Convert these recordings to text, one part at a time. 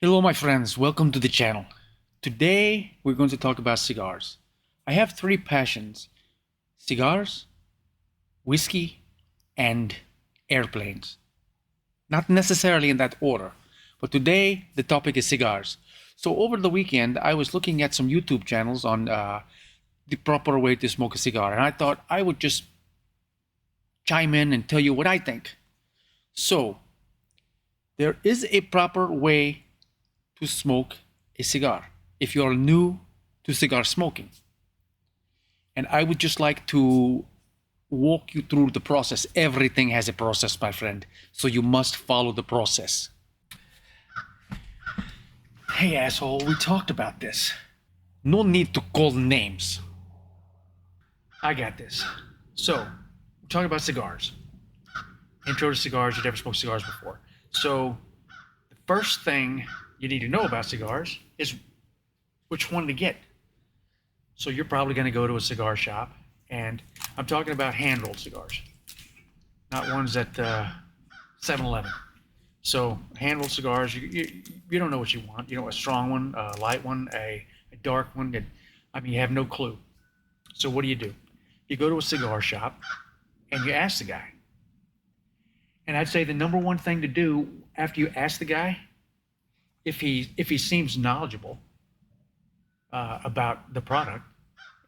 Hello, my friends. Welcome to the channel. Today, we're going to talk about cigars. I have three passions: cigars, whiskey, and airplanes. Not necessarily in that order, but today the topic is cigars. So, over the weekend, I was looking at some YouTube channels on the proper way to smoke a cigar, and I thought I would just chime in and tell you what I think. So, there is a proper way to smoke a cigar if you are new to cigar smoking. And I would just like to walk you through the process. Everything has a process, my friend. So you must follow the process. Hey, asshole, we talked about this. No need to call names. I got this. So, we're talking about cigars. Intro to cigars. You never smoked cigars before. So, the first thing you need to know about cigars is which one to get. So you're probably going to go to a cigar shop, and I'm talking about hand-rolled cigars, not ones at 7-Eleven. So hand-rolled cigars, you don't know what you want. You know, a strong one, a light one, a dark one. You have no clue. So what do? You go to a cigar shop, and you ask the guy. And I'd say the number one thing to do after you ask the guy, if he seems knowledgeable about the product,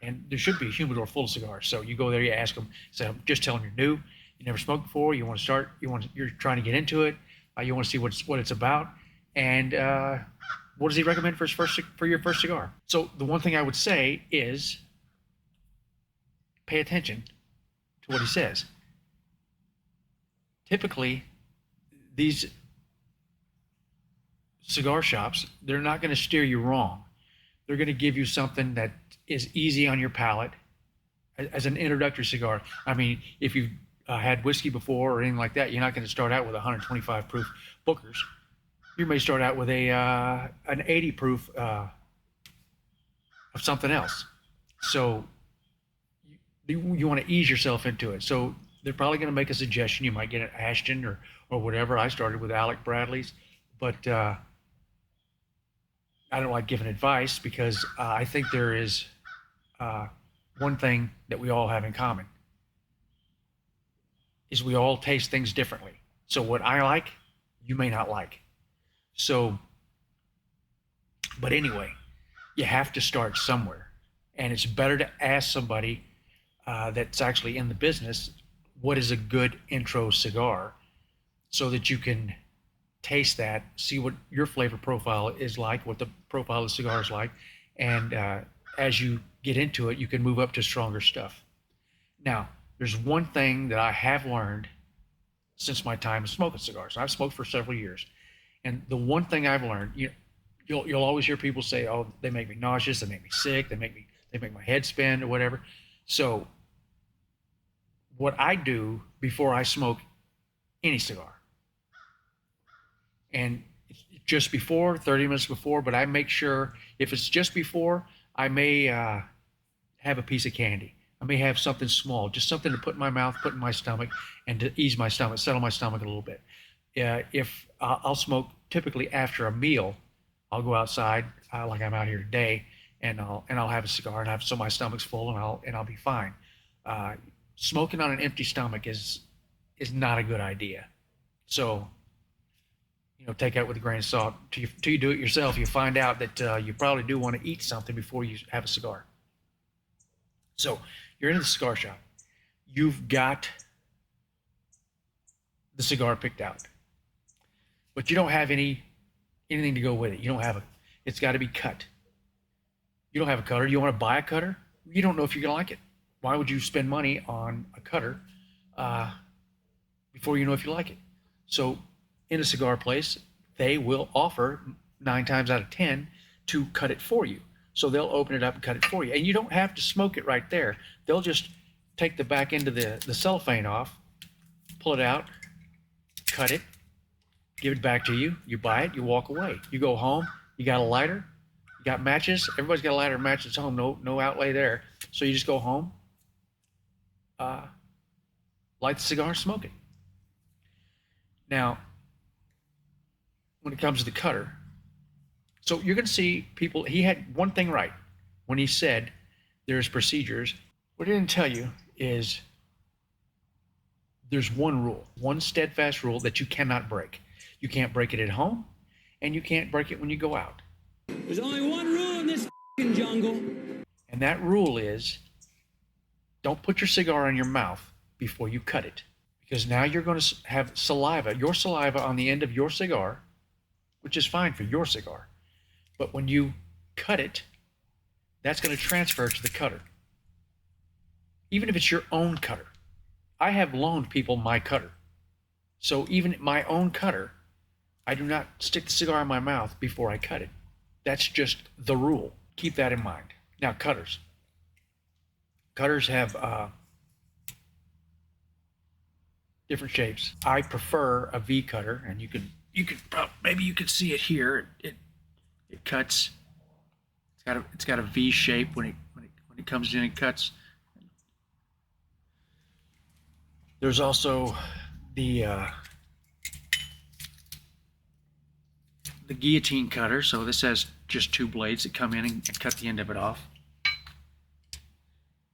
and there should be a humidor full of cigars. So you go there, you ask them, say, just tell them you're new, you never smoked before, you want to start, you're trying to get into it, you want to see what it's about, and what does he recommend for your first cigar? So the one thing I would say is pay attention to what he says. Typically, these cigar shops, they're not going to steer you wrong. They're going to give you something that is easy on your palate as an introductory cigar. I mean, if you've had whiskey before or anything like that, you're not going to start out with 125 proof Bookers. You may start out with an 80 proof of something else. So you want to ease yourself into it. So they're probably going to make a suggestion. You might get an Ashton or whatever. I started with Alec Bradley's, but I don't like giving advice because I think there is one thing that we all have in common is we all taste things differently. So what I like, you may not like. So, but anyway, you have to start somewhere, and it's better to ask somebody that's actually in the business what is a good intro cigar, so that you can taste that, see what your flavor profile is like, what the profile of the cigar is like, and as you get into it, you can move up to stronger stuff. Now, there's one thing that I have learned since my time smoking cigars. I've smoked for several years, and the one thing I've learned, you'll always hear people say, "Oh, they make me nauseous, they make me sick, they make my head spin or whatever." So, what I do before I smoke any cigar, and just before, 30 minutes before, but I make sure if it's just before, I may have a piece of candy. I may have something small, just something to put in my mouth, put in my stomach, and to ease my stomach, settle my stomach a little bit. If I'll smoke typically after a meal, I'll go outside like I'm out here today, and I'll have a cigar, and so my stomach's full, and I'll be fine. Uh, Smoking on an empty stomach is not a good idea. So take that with a grain of salt. Till you do it yourself, you find out that you probably do want to eat something before you have a cigar. So you're in the cigar shop. You've got the cigar picked out, but you don't have anything to go with it. You don't have a. It's got to be cut. You don't have a cutter. You want to buy a cutter? You don't know if you're gonna like it. Why would you spend money on a cutter uh, before you know if you like it? So in a cigar place, they will offer 9 times out of 10 to cut it for you. So they'll open it up and cut it for you. And you don't have to smoke it right there. They'll just take the back end of the cellophane off, pull it out, cut it, give it back to you. You buy it, you walk away. You go home, you got a lighter, you got matches. Everybody's got a lighter and matches at home, no outlay there. So you just go home, uh, light the cigar, smoke it. Now, when it comes to the cutter, So you're going to see people. He had one thing right when he said there's procedures. What he didn't tell you is there's one rule, one steadfast rule that you cannot break. You can't break it at home, and you can't break it when you go out. There's only one rule in this jungle. And that rule is don't put your cigar in your mouth before you cut it. Because now you're going to have saliva, your saliva on the end of your cigar, which is fine for your cigar. But when you cut it, that's going to transfer to the cutter. Even if it's your own cutter. I have loaned people my cutter. So even my own cutter, I do not stick the cigar in my mouth before I cut it. That's just the rule. Keep that in mind. Now, cutters. Cutters have different shapes. I prefer a V cutter, and you could maybe you could see it here. It cuts. It's got a V shape when it comes in and cuts. There's also the guillotine cutter. So this has just two blades that come in and cut the end of it off.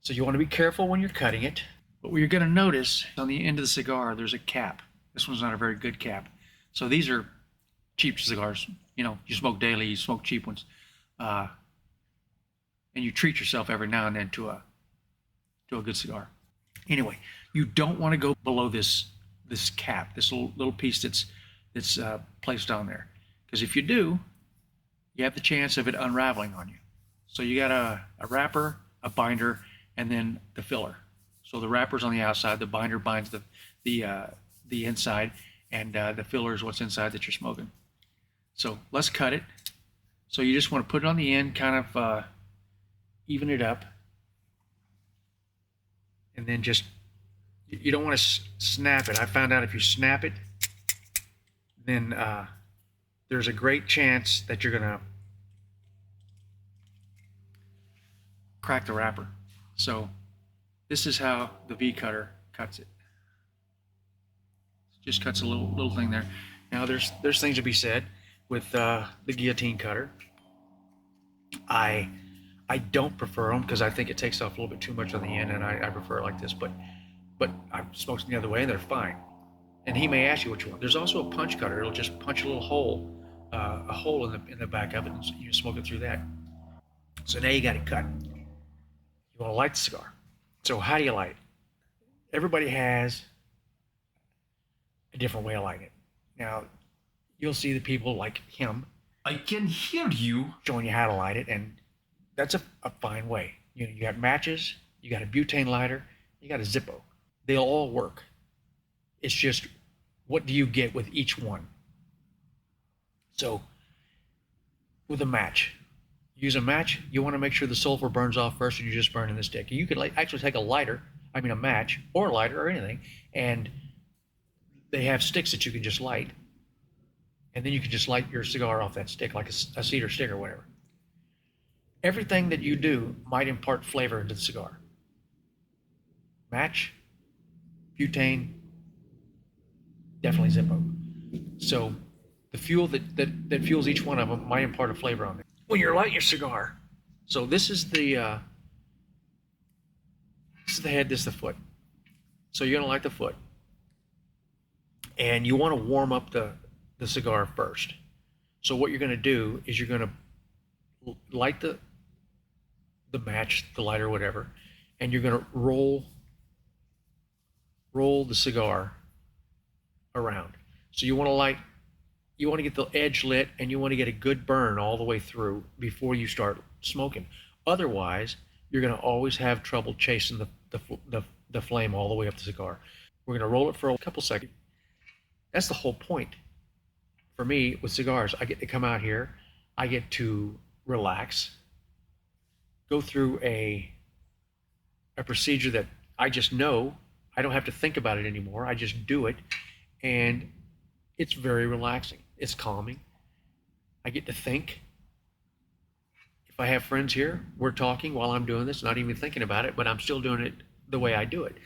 So you want to be careful when you're cutting it. But what you're going to notice on the end of the cigar, there's a cap. This one's not a very good cap. So these are cheap cigars. You know, you smoke daily, you smoke cheap ones. And you treat yourself every now and then to a good cigar. Anyway, you don't want to go below this cap, this little piece that's placed on there. Because if you do, you have the chance of it unraveling on you. So you got a wrapper, a binder, and then the filler. So the wrapper's on the outside, the binder binds the inside, and the filler is what's inside that you're smoking. So let's cut it. So you just want to put it on the end, kind of even it up, and then just, you don't want to snap it. I found out if you snap it, then there's a great chance that you're going to crack the wrapper. So this is how the V cutter cuts it. Just cuts a little thing there. Now there's things to be said with the guillotine cutter. I don't prefer them because I think it takes off a little bit too much on the end, and I prefer it like this. But I've smoked them the other way, and they're fine. And he may ask you what you want. There's also a punch cutter. It'll just punch a little hole, in the back of it, and you smoke it through that. So now you got it cut. You want to light the cigar. So how do you light it? Everybody has a different way of lighting it. Now, you'll see the people like him. I can hear you. Showing you how to light it, and that's a fine way. You know, you got matches, you got a butane lighter, you got a Zippo. They'll all work. It's just, what do you get with each one? So, with a match, use a match. You want to make sure the sulfur burns off first, and you just burn in the stick. You could actually take a match or a lighter or anything, and they have sticks that you can just light, and then you can just light your cigar off that stick, like a cedar stick or whatever. Everything that you do might impart flavor into the cigar. Match, butane, definitely Zippo. So the fuel that fuels each one of them might impart a flavor on it. When you're lighting your cigar, so this is the head, this is the foot. So you're gonna light the foot, and you want to warm up the cigar first. So what you're gonna do is you're gonna light the match, the lighter, whatever, and you're gonna roll the cigar around. So you want to get the edge lit, and you want to get a good burn all the way through before you start smoking. Otherwise, you're going to always have trouble chasing the flame all the way up the cigar. We're going to roll it for a couple seconds. That's the whole point. For me, with cigars, I get to come out here, I get to relax, go through a procedure that I just know. I don't have to think about it anymore. I just do it, and it's very relaxing. It's calming. I get to think. If I have friends here, we're talking while I'm doing this, not even thinking about it, but I'm still doing it the way I do it.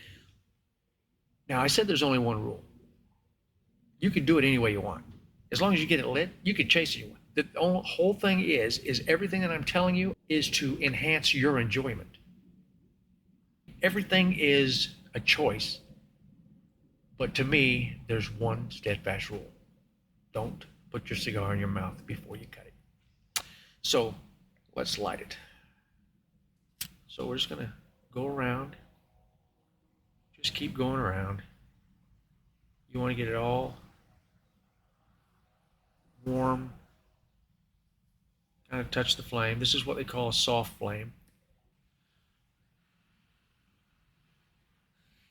Now, I said there's only one rule. You can do it any way you want. As long as you get it lit, you can chase it. The whole thing is everything that I'm telling you is to enhance your enjoyment. Everything is a choice. But to me, there's one steadfast rule. Don't put your cigar in your mouth before you cut it. So let's light it. So we're just going to go around. Just keep going around. You want to get it all warm. Kind of touch the flame. This is what they call a soft flame.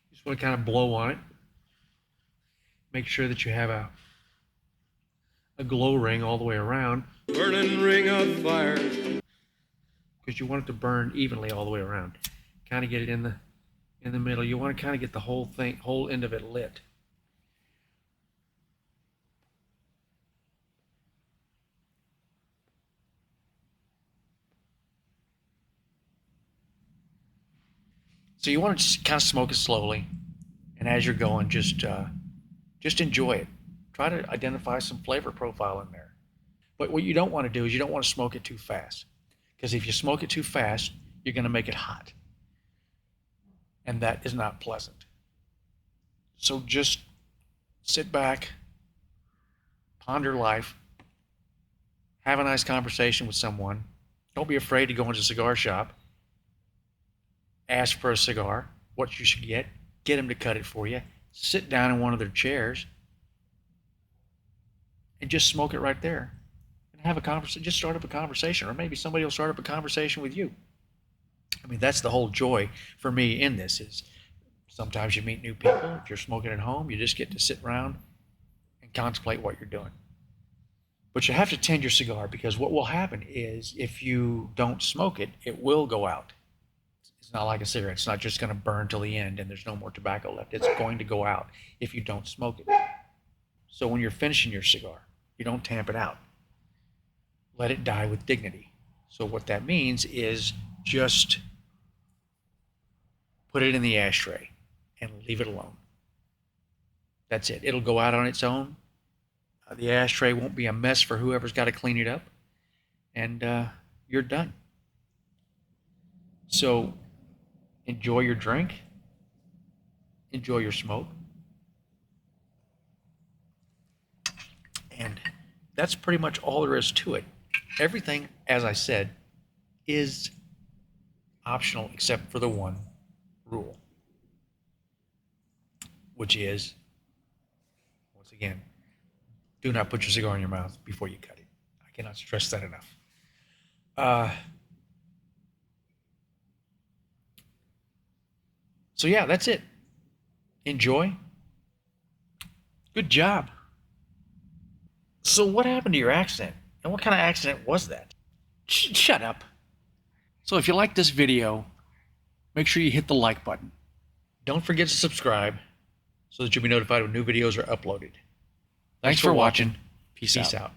You just want to kind of blow on it. Make sure that you have a glow ring all the way around. Burning ring of fire. Because you want it to burn evenly all the way around. Kind of get it in the middle. You want to kind of get the whole end of it lit. So you want to just kind of smoke it slowly, and as you're going, just enjoy it. Try to identify some flavor profile in there. But what you don't want to do is you don't want to smoke it too fast, because if you smoke it too fast, you're going to make it hot, and that is not pleasant. So just sit back, ponder life, have a nice conversation with someone. Don't be afraid to go into a cigar shop. Ask for a cigar, what you should get them to cut it for you, sit down in one of their chairs, and just smoke it right there. And have a conversation, just start up a conversation, or maybe somebody will start up a conversation with you. I mean, that's the whole joy for me in this is sometimes you meet new people. If you're smoking at home, you just get to sit around and contemplate what you're doing. But you have to tend your cigar, because what will happen is if you don't smoke it, it will go out. It's not like a cigarette. It's not just going to burn till the end and there's no more tobacco left. It's going to go out if you don't smoke it. So when you're finishing your cigar, you don't tamp it out. Let it die with dignity. So what that means is just put it in the ashtray and leave it alone. That's it. It'll go out on its own. The ashtray won't be a mess for whoever's got to clean it up. And you're done. So enjoy your drink. Enjoy your smoke. And that's pretty much all there is to it. Everything, as I said, is optional except for the one rule, which is, once again, do not put your cigar in your mouth before you cut it. I cannot stress that enough. So yeah, that's it. Enjoy. Good job. So what happened to your accent? And what kind of accident was that? Shut up. So if you like this video, make sure you hit the like button. Don't forget to subscribe so that you'll be notified when new videos are uploaded. Thanks for watching. Peace out.